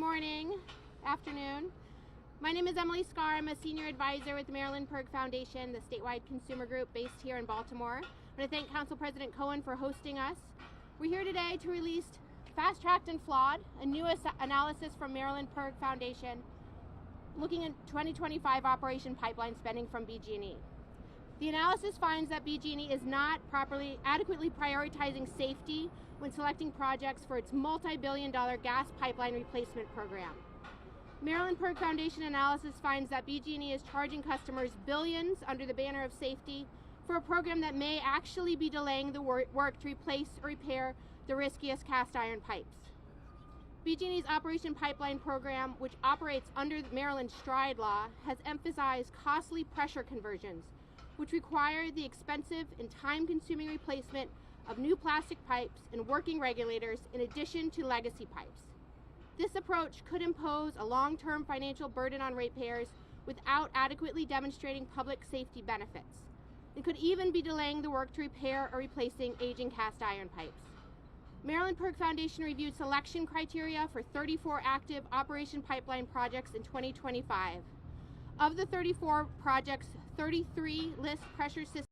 morning, afternoon. My name is Emily Scar. I'm a senior advisor with the Marilyn Perg Foundation, the statewide consumer group based here in Baltimore. I want to thank Council President Cohen for hosting us. We're here today to release Fast Tracked and Flawed, a new analysis from Marilyn Perg Foundation looking at 2025 operation pipeline spending from BGE. The analysis finds that BGE is not adequately prioritizing safety when selecting projects for its multi-billion-dollar gas pipeline replacement program. Marilyn Perg Foundation analysis finds that BGE is charging customers billions under the banner of safety for a program that may actually be delaying the work to replace or repair the riskiest cast iron pipes. BGE's Operation Pipeline program, which operates under the Maryland Stride Law, has emphasized costly pressure conversions, which require the expensive and time-consuming replacement of new plastic pipes and working regulators in addition to legacy pipes. This approach could impose a long-term financial burden on ratepayers without adequately demonstrating public safety benefits. It could even be delaying the work to repair or replacing aging cast iron pipes. Marilyn Perg Foundation reviewed selection criteria for 34 active Operation Pipeline projects in 2025. Of the 34 projects, 33 list pressure systems,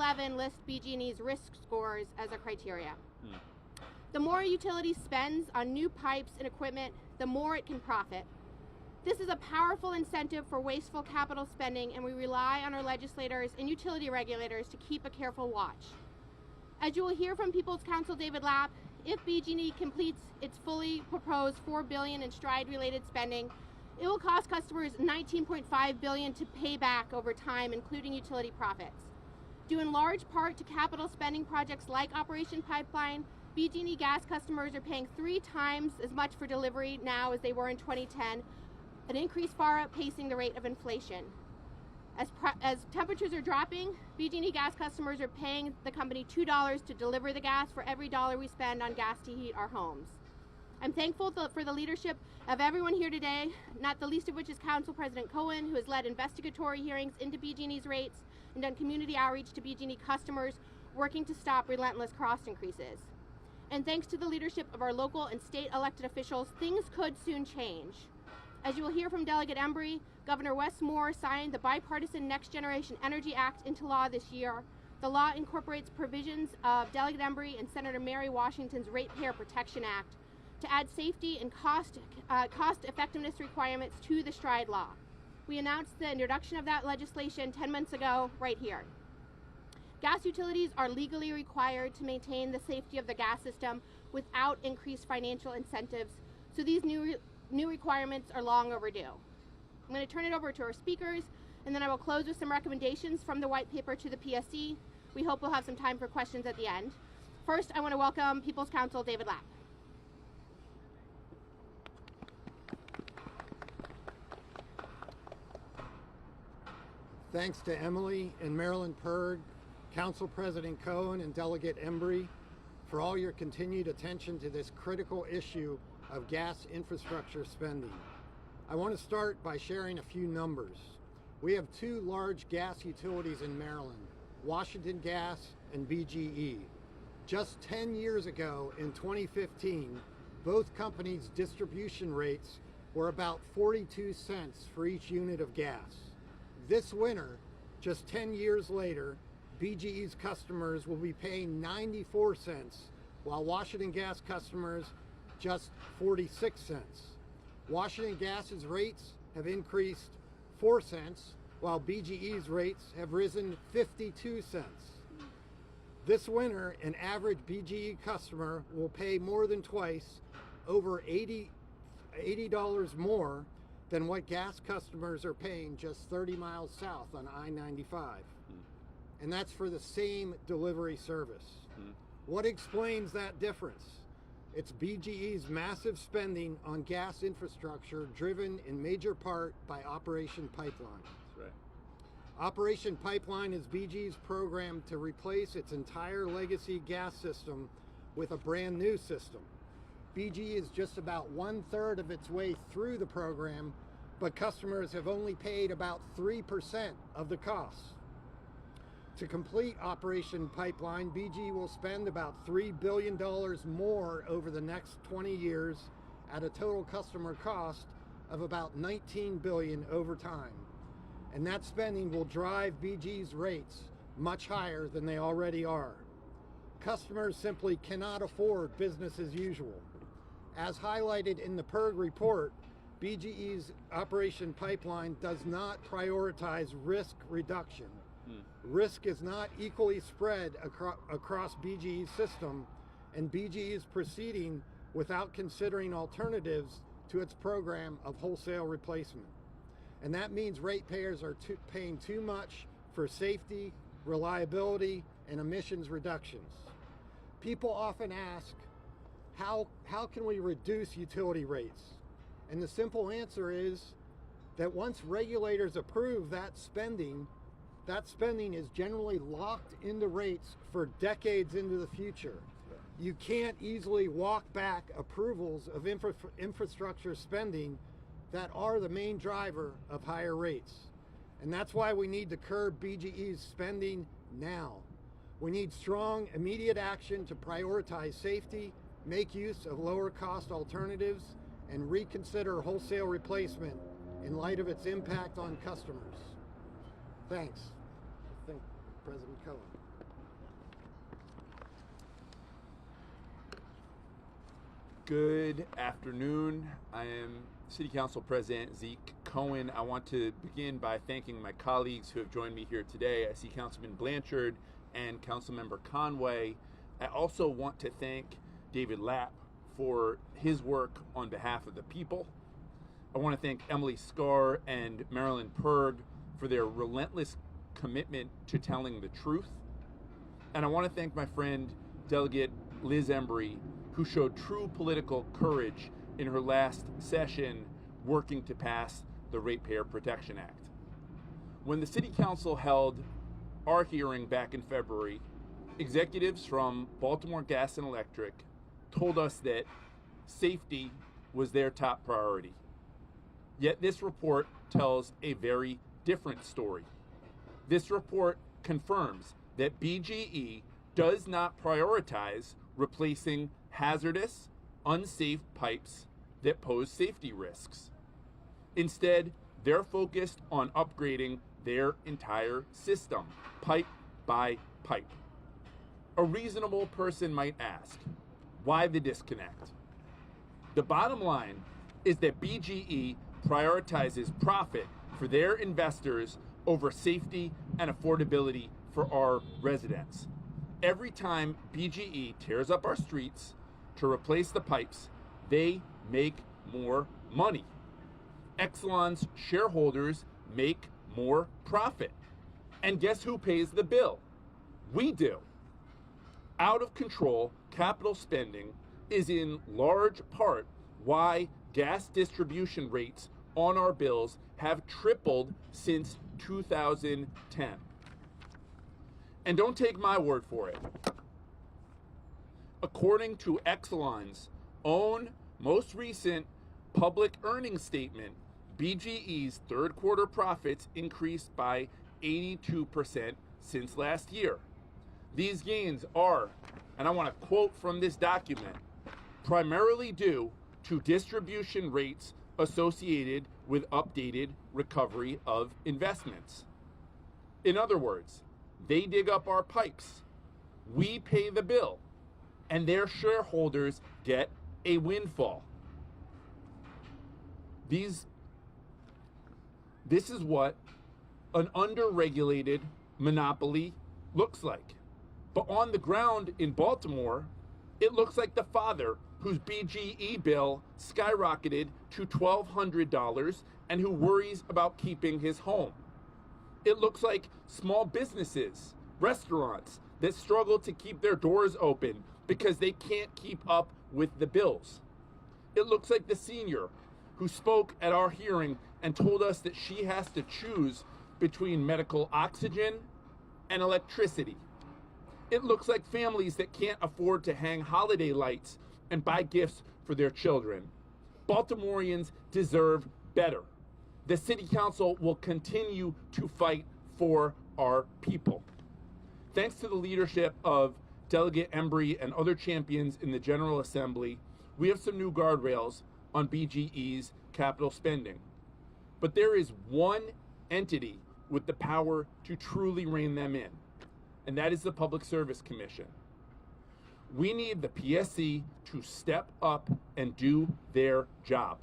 11 list BG&E's risk scores as a criteria. The more a utility spends on new pipes and equipment, the more it can profit. This is a powerful incentive for wasteful capital spending, and we rely on our legislators and utility regulators to keep a careful watch. As you will hear from People's Counsel David Lapp, if BG&E completes its fully proposed $4 billion in stride-related spending, it will cost customers $19.5 billion to pay back over time, including utility profits. Due in large part to capital spending projects like Operation Pipeline, BG&E gas customers are paying 3 times as much for delivery now as they were in 2010, an increase far outpacing the rate of inflation. As temperatures are dropping, BG&E gas customers are paying the company $2 to deliver the gas for every dollar we spend on gas to heat our homes. I'm thankful for the leadership of everyone here today, not the least of which is Council President Cohen, who has led investigatory hearings into BG&E's rates and done community outreach to BG&E customers working to stop relentless cost increases. And thanks to the leadership of our local and state elected officials, things could soon change. As you will hear from Delegate Embry, Governor Wes Moore signed the bipartisan Next Generation Energy Act into law this year. The law incorporates provisions of Delegate Embry and Senator Mary Washington's Ratepayer Protection Act to add safety and cost effectiveness requirements to the Stride Law. We announced the introduction of that legislation 10 months ago right here. Gas utilities are legally required to maintain the safety of the gas system without increased financial incentives, so these new requirements are long overdue. I'm going to turn it over to our speakers, and then I will close with some recommendations from the white paper to the PSC. We hope we'll have some time for questions at the end. First, I want to welcome People's Counsel David Lapp. Thanks to Emily and Marilyn Perg, Council President Cohen, and Delegate Embry for all your continued attention to this critical issue of gas infrastructure spending. I want to start by sharing a few numbers. We have 2 large gas utilities in Maryland, Washington Gas and BGE. Just 10 years ago, in 2015, both companies' distribution rates were about 42 cents for each unit of gas. This winter, just 10 years later, BGE's customers will be paying 94 cents, while Washington Gas customers just 46 cents. Washington Gas's rates have increased 4 cents, while BGE's rates have risen 52 cents. This winter, an average BGE customer will pay more than twice, over $80 more than what gas customers are paying just 30 miles south on I-95. And that's for the same delivery service. What explains that difference? It's BGE's massive spending on gas infrastructure, driven in major part by Operation Pipeline. That's right. Operation Pipeline is BGE's program to replace its entire legacy gas system with a brand new system. BGE is just about 1/3 of its way through the program, but customers have only paid about 3% of the costs. To complete Operation Pipeline, BGE will spend about $3 billion more over the next 20 years at a total customer cost of about $19 billion over time. And that spending will drive BGE's rates much higher than they already are. Customers simply cannot afford business as usual. As highlighted in the PERG report, BGE's Operation Pipeline does not prioritize risk reduction. Risk is not equally spread across BGE's system, and BGE is proceeding without considering alternatives to its program of wholesale replacement. And that means ratepayers are paying too much for safety, reliability, and emissions reductions. People often ask, how can we reduce utility rates? And the simple answer is that once regulators approve that spending is generally locked into rates for decades into the future. You can't easily walk back approvals of infrastructure spending that are the main driver of higher rates. And that's why we need to curb BGE's spending now. We need strong, immediate action to prioritize safety, make use of lower cost alternatives, and reconsider wholesale replacement in light of its impact on customers. Thanks. I think President Cohen. Good afternoon. I am City Council President Zeke Cohen. I want to begin by thanking my colleagues who have joined me here today. I see Councilman Blanchard and Councilmember Conway. I also want to thank David Lapp for his work on behalf of the people. I want to thank Emily Scarr and Marilyn Perg for their relentless commitment to telling the truth. And I want to thank my friend Delegate Liz Embry, who showed true political courage in her last session working to pass the Ratepayer Protection Act. When the City Council held our hearing back in February, executives from Baltimore Gas and Electric told us that safety was their top priority. Yet this report tells a very different story. This report confirms that BGE does not prioritize replacing hazardous, unsafe pipes that pose safety risks. Instead, they're focused on upgrading their entire system, pipe by pipe. A reasonable person might ask, why the disconnect? The bottom line is that BGE prioritizes profit for their investors over safety and affordability for our residents. Every time BGE tears up our streets to replace the pipes, they make more money. Exelon's shareholders make more profit. And guess who pays the bill? We do. Out of control capital spending is in large part why gas distribution rates on our bills have tripled since 2010. And don't take my word for it. According to Exelon's own most recent public earnings statement, BGE's third quarter profits increased by 82% since last year. These gains are, and I want to quote from this document, primarily due to distribution rates associated with updated recovery of investments. In other words, they dig up our pipes, we pay the bill, and their shareholders get a windfall. This is what an underregulated monopoly looks like. But on the ground in Baltimore, it looks like the father whose BGE bill skyrocketed to $1,200 and who worries about keeping his home. It looks like small businesses, restaurants that struggle to keep their doors open because they can't keep up with the bills. It looks like the senior who spoke at our hearing and told us that she has to choose between medical oxygen and electricity. It looks like families that can't afford to hang holiday lights and buy gifts for their children. Baltimoreans deserve better. The City Council will continue to fight for our people. Thanks to the leadership of Delegate Embry and other champions in the General Assembly, we have some new guardrails on BGE's capital spending. But there is one entity with the power to truly rein them in, and that is the Public Service Commission. We need the PSC to step up and do their job.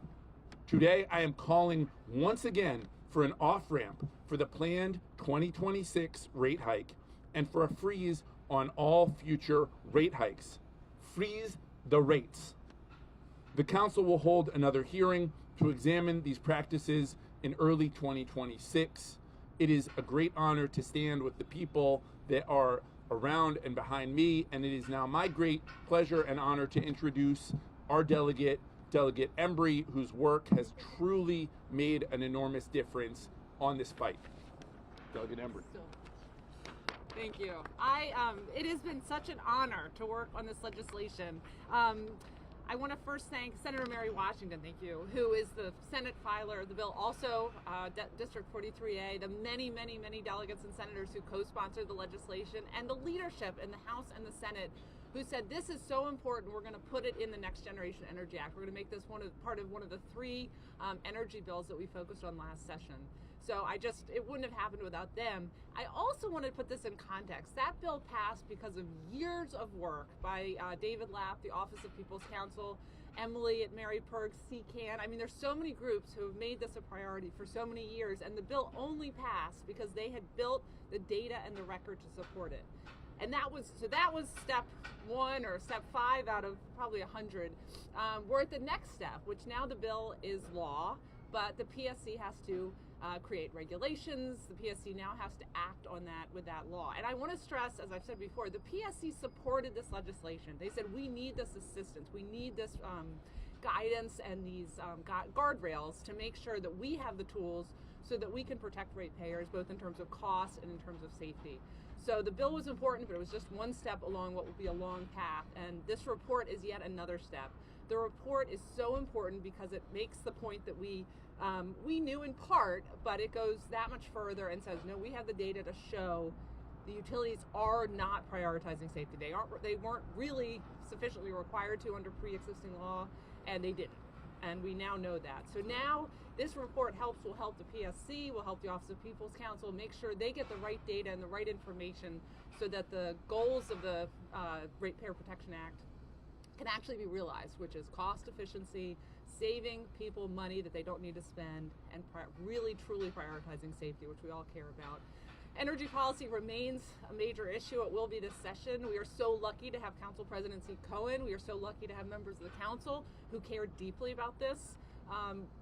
Today, I am calling once again for an off-ramp for the planned 2026 rate hike and for a freeze on all future rate hikes. Freeze the rates. The council will hold another hearing to examine these practices in early 2026. It is a great honor to stand with the people that are around and behind me, and it is now my great pleasure and honor to introduce our delegate, Delegate Embry, whose work has truly made an enormous difference on this fight. Delegate Embry. Thank you. It has been such an honor to work on this legislation. I want to first thank Senator Mary Washington, thank you, who is the Senate filer of the bill, also District 43A, the many, many, many delegates and senators who co-sponsored the legislation, and the leadership in the House and the Senate who said this is so important, we're going to put it in the Next Generation Energy Act. We're going to make this part of one of the three energy bills that we focused on last session. So it wouldn't have happened without them. I also want to put this in context. That bill passed because of years of work by David Lapp, the Office of People's Counsel, Emily at Mary Perg, CCAN. I mean, there's so many groups who have made this a priority for so many years, and the bill only passed because they had built the data and the record to support it. And that was step one or step 5 out of probably 100. We're at the next step, which now the bill is law, but the PSC has to create regulations. The PSC now has to act on that with that law. And I want to stress, as I've said before, the PSC supported this legislation. They said we need this assistance, we need this guidance and these guardrails to make sure that we have the tools so that we can protect ratepayers, both in terms of cost and in terms of safety. So the bill was important, but it was just one step along what will be a long path. And this report is yet another step. The report is so important because it makes the point that we knew in part, but it goes that much further and says, no, we have the data to show the utilities are not prioritizing safety. They weren't really sufficiently required to under pre-existing law, and they didn't. And we now know that. So now this report will help the PSC, will help the Office of People's Counsel make sure they get the right data and the right information so that the goals of the Ratepayer Protection Act can actually be realized, which is cost efficiency, saving people money that they don't need to spend, and really truly prioritizing safety, which we all care about. Energy policy remains a major issue. It will be this session. We are so lucky to have Council President Zeke Cohen. We are so lucky to have members of the council who care deeply about this.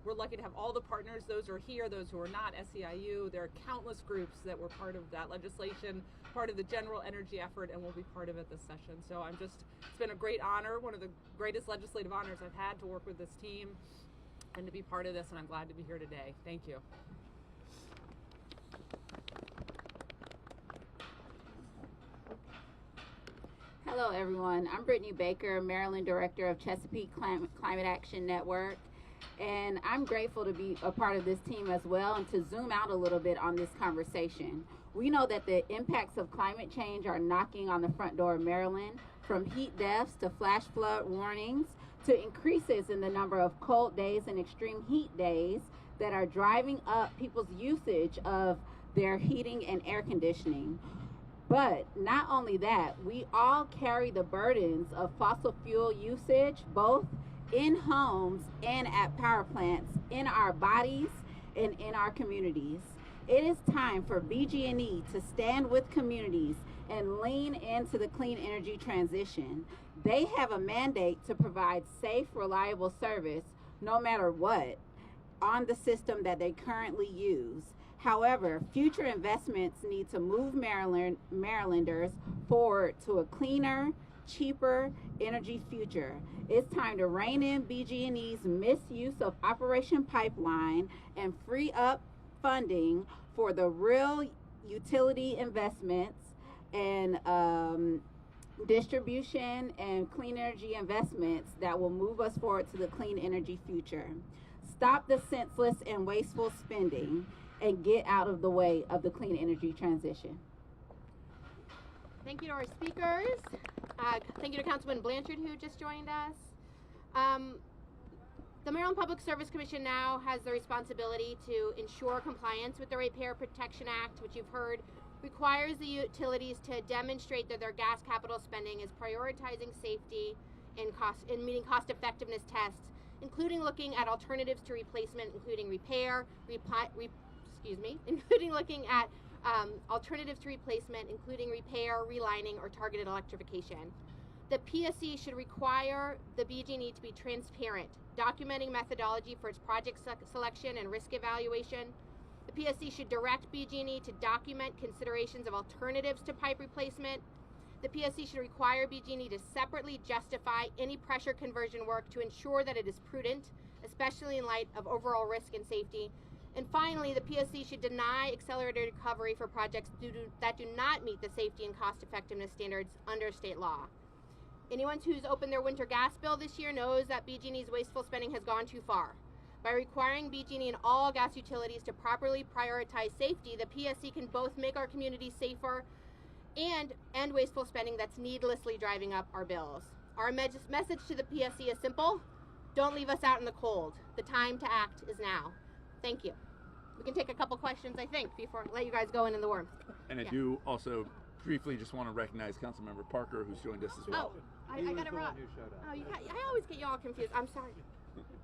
We're lucky to have all the partners, those who are here, those who are not, SEIU. There are countless groups that were part of that legislation, part of the general energy effort, and will be part of it this session. So it's been a great honor, one of the greatest legislative honors I've had to work with this team and to be part of this, and I'm glad to be here today. Thank you. Hello, everyone. I'm Brittany Baker, Maryland Director of Chesapeake Climate Action Network, and I'm grateful to be a part of this team as well and to zoom out a little bit on this conversation. We know that the impacts of climate change are knocking on the front door of Maryland, from heat deaths to flash flood warnings to increases in the number of cold days and extreme heat days that are driving up people's usage of their heating and air conditioning. But not only that, we all carry the burdens of fossil fuel usage, both in homes and at power plants, in our bodies and in our communities. It is time for BGE to stand with communities and lean into the clean energy transition. They have a mandate to provide safe, reliable service, no matter what, on the system that they currently use. However, future investments need to move Marylanders forward to a cleaner, cheaper energy future. It's time to rein in BG&E's misuse of Operation Pipeline and free up funding for the real utility investments and distribution and clean energy investments that will move us forward to the clean energy future. Stop the senseless and wasteful spending and get out of the way of the clean energy transition. Thank you to our speakers. Thank you to Councilman Blanchard who just joined us. The Maryland Public Service Commission now has the responsibility to ensure compliance with the Ratepayer Protection Act, which you've heard requires the utilities to demonstrate that their gas capital spending is prioritizing safety and meeting cost effectiveness tests, including looking at alternatives to replacement, including including looking at alternatives to replacement, including repair, relining, or targeted electrification. The PSC should require the BG&E to be transparent, documenting methodology for its project selection and risk evaluation. The PSC should direct BG&E to document considerations of alternatives to pipe replacement. The PSC should require BG&E to separately justify any pressure conversion work to ensure that it is prudent, especially in light of overall risk and safety. And finally, the PSC should deny accelerated recovery for projects that do not meet the safety and cost effectiveness standards under state law. Anyone who's opened their winter gas bill this year knows that BG&E's wasteful spending has gone too far. By requiring BG&E and all gas utilities to properly prioritize safety, the PSC can both make our communities safer and end wasteful spending that's needlessly driving up our bills. Our message to the PSC is simple: don't leave us out in the cold. The time to act is now. Thank you. We can take a couple questions, I think, before I let you guys go in the warmth. And I do also briefly just want to recognize Councilmember Parker, who's joined us as well. Oh, I got it wrong. Oh, I always get you all confused. I'm sorry.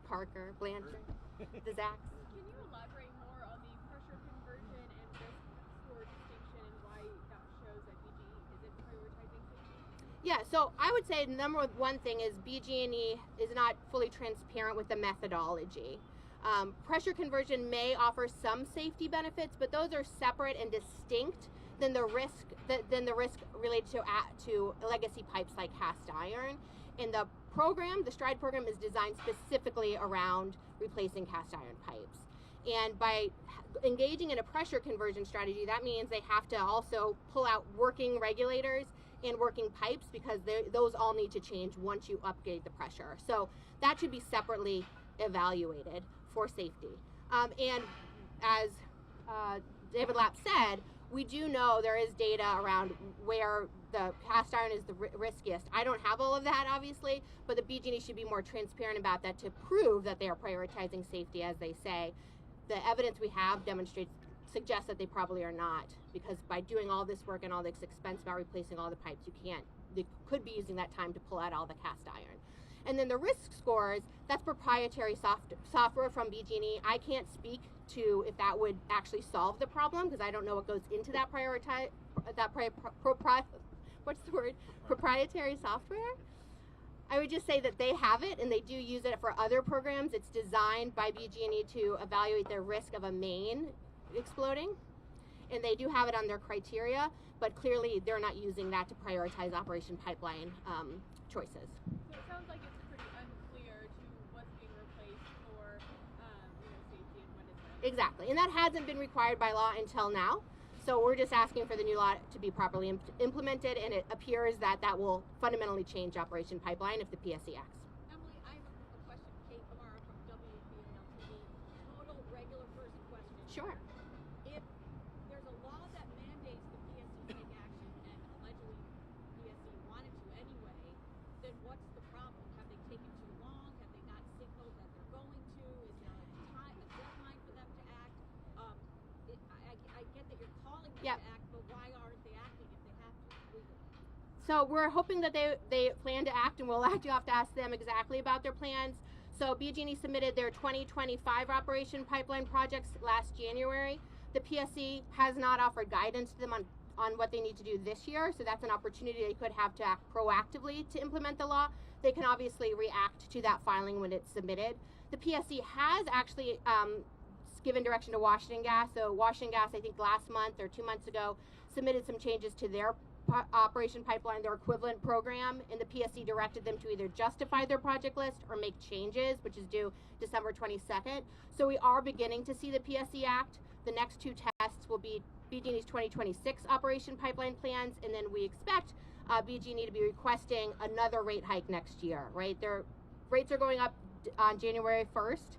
Parker, Blanchard, the Zacks. Can you elaborate more on the pressure conversion and risk score distinction and why that shows that BGE isn't prioritizing safety? Yeah, so I would say the number one thing is BG&E is not fully transparent with the methodology. Pressure conversion may offer some safety benefits, but those are separate and distinct than the risk related to legacy pipes like cast iron. And the STRIDE program is designed specifically around replacing cast iron pipes. And by engaging in a pressure conversion strategy, that means they have to also pull out working regulators and working pipes, because those all need to change once you upgrade the pressure. So that should be separately evaluated for safety. And as David Lapp said, we do know there is data around where the cast iron is the riskiest. I don't have all of that, obviously, but the BG&E should be more transparent about that to prove that they are prioritizing safety, as they say. The evidence we have suggests that they probably are not, because by doing all this work and all this expense about replacing all the pipes, they could be using that time to pull out all the cast iron. And then the risk scores, that's proprietary software from BG&E. I can't speak to if that would actually solve the problem, because I don't know what goes into that proprietary software. I would just say that they have it, and they do use it for other programs. It's designed by BG&E to evaluate the risk of a main exploding, and they do have it on their criteria, but clearly they're not using that to prioritize Operation Pipeline choices. So it sounds like it's pretty unclear to what's being replaced for safety and when it's not. Exactly, and that hasn't been required by law until now. So we're just asking for the new law to be properly implemented, and it appears that that will fundamentally change Operation Pipeline if the PSC acts. Emily, I have a question. Kate Amara from WBAL TV. Total regular person question. Sure. If there's a law that mandates the PSC take action, and allegedly PSC wanted to anyway, then what's the problem? Have they taken too long? Have they not signaled that they're going to? Is there a deadline for them to act? I get that you're calling them Yep. to act, but why aren't they acting if they have to legally? So we're hoping that they plan to act, and we'll have to ask them exactly about their plans. So BG&E submitted their 2025 Operation Pipeline projects last January. The PSC has not offered guidance to them on what they need to do this year, so that's an opportunity they could have to act proactively to implement the law. They can obviously react to that filing when it's submitted. The PSC has actually given direction to Washington Gas. So Washington Gas, I think last month or 2 months ago, submitted some changes to their Operation Pipeline, their equivalent program, and the PSC directed them to either justify their project list or make changes, which is due December 22nd. So we are beginning to see the PSC act. The next two tests will be BG&E's 2026 Operation Pipeline plans, and then we expect BG&E to be requesting another rate hike next year, right? Their rates are going up on January 1st.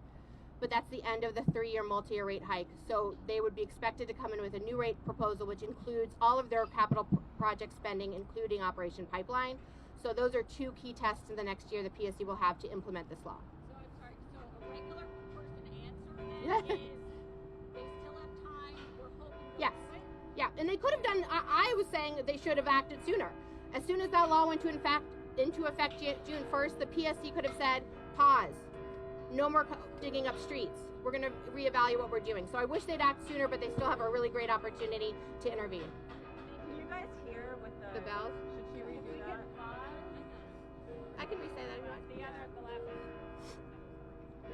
but that's the end of the 3-year multi-year rate hike. So they would be expected to come in with a new rate proposal, which includes all of their capital project spending, including Operation Pipeline. So those are 2 key tests in the next year the PSC will have to implement this law. So I'm sorry, so a regular person answer then is they still have time, we're hoping they'll Yes. do it? Yeah, and they could have done, I was saying they should have acted sooner. As soon as that law went into effect June 1st, the PSC could have said, pause, no more digging up streets. We're going to reevaluate what we're doing. So I wish they'd act sooner, but they still have a really great opportunity to intervene. Can you guys hear with The bells? Should she redo that? I can re-say that if you want. The other at the left. I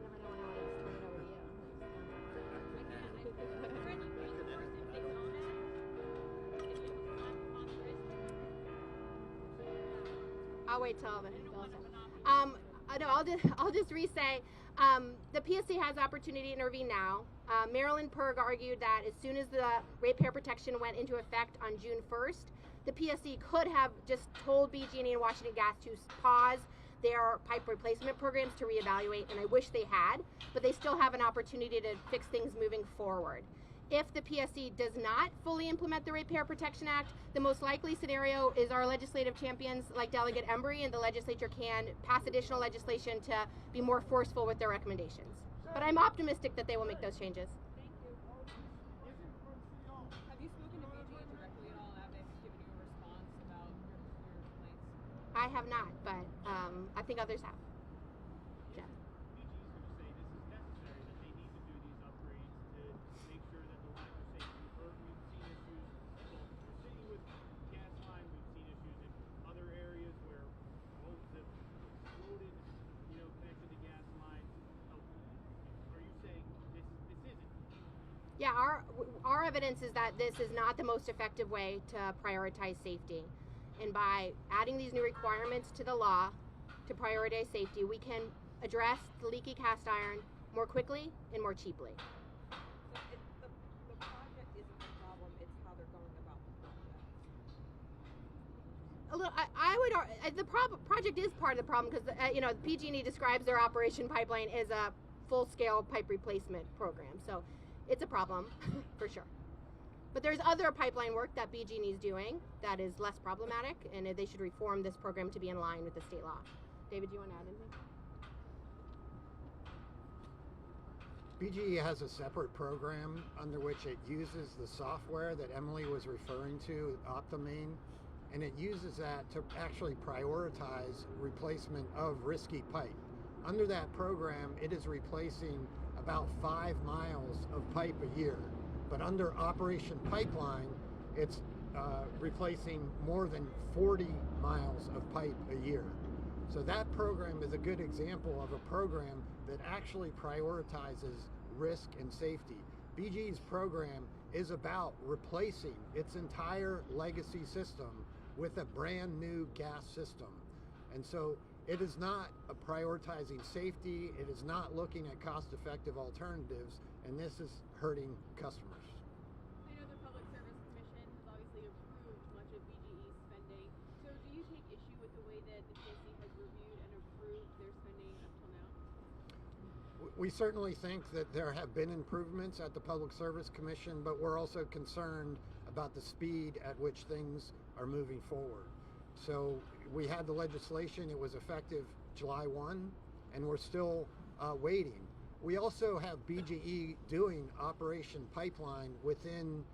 never know when I want to turn it over to you. Fred, you read the first if they don't act? If it was on the list. I'll wait till the I don't want a bells. No, I'll just re-say, the PSC has opportunity to intervene now. Marilyn Perg argued that as soon as the ratepayer protection went into effect on June 1st, the PSC could have just told BGE and Washington Gas to pause their pipe replacement programs to reevaluate, and I wish they had, but they still have an opportunity to fix things moving forward. If the PSC does not fully implement the Ratepayer Protection Act, the most likely scenario is our legislative champions like Delegate Embry and the legislature can pass additional legislation to be more forceful with their recommendations. But I'm optimistic that they will make those changes. Have you spoken to BGE directly at all? Have they given you a response about your complaints? I have not, but I think others have. Yeah. Yeah, our evidence is that this is not the most effective way to prioritize safety. And by adding these new requirements to the law to prioritize safety, we can address the leaky cast iron more quickly and more cheaply. So the project isn't the problem, it's how they're going about the project. The project is part of the problem because PG&E describes their Operation Pipeline as a full-scale pipe replacement program, so it's a problem for sure. But there's other pipeline work that BG&E is doing that is less problematic, and they should reform this program to be in line with the state law. David, do you want to add anything? BGE has a separate program under which it uses the software that Emily was referring to, Optimane, and it uses that to actually prioritize replacement of risky pipe. Under that program, it is replacing about 5 miles of pipe a year. But under Operation Pipeline, it's replacing more than 40 miles of pipe a year. So that program is a good example of a program that actually prioritizes risk and safety. BG's program is about replacing its entire legacy system with a brand new gas system. And so it is not prioritizing safety, it is not looking at cost-effective alternatives, and this is hurting customers. I know the Public Service Commission has obviously approved much of BGE's spending. So do you take issue with the way that the PSC has reviewed and approved their spending up till now? We certainly think that there have been improvements at the Public Service Commission, but we're also concerned about the speed at which things are moving forward. So we had the legislation, it was effective July 1, and we're still waiting. We also have BGE doing Operation Pipeline within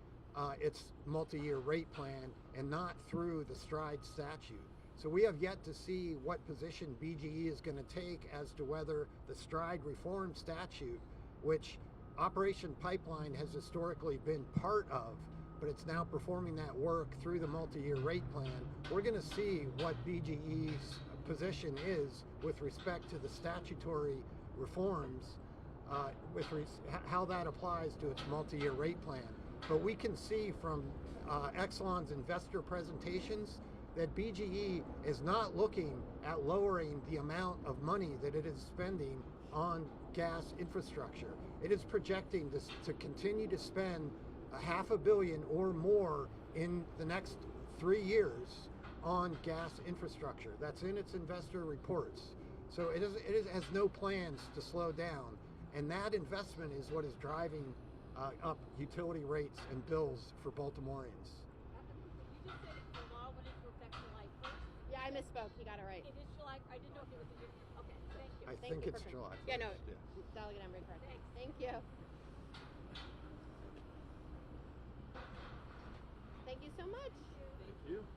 its multi-year rate plan and not through the STRIDE statute. So we have yet to see what position BGE is going to take as to whether the STRIDE reform statute, which Operation Pipeline has historically been part of, but it's now performing that work through the multi-year rate plan. We're going to see what BGE's position is with respect to the statutory reforms, how that applies to its multi-year rate plan. But we can see from Exelon's investor presentations that BGE is not looking at lowering the amount of money that it is spending on gas infrastructure. It is projecting this to continue to spend $500 million or more in the next 3 years on gas infrastructure. That's in its investor reports. So it has no plans to slow down, and that investment is what is driving up utility rates and bills for Baltimoreans. You just said the law went into effect July 1st. Yeah, I misspoke. He got it right. It is July. I didn't know if it was. Okay, thank you. I Thank think you, it's perfect. July. Yeah, no, 1st, yeah. Delegate Embry, correct. Thanks. Thank you. Thank you so much. Thank you.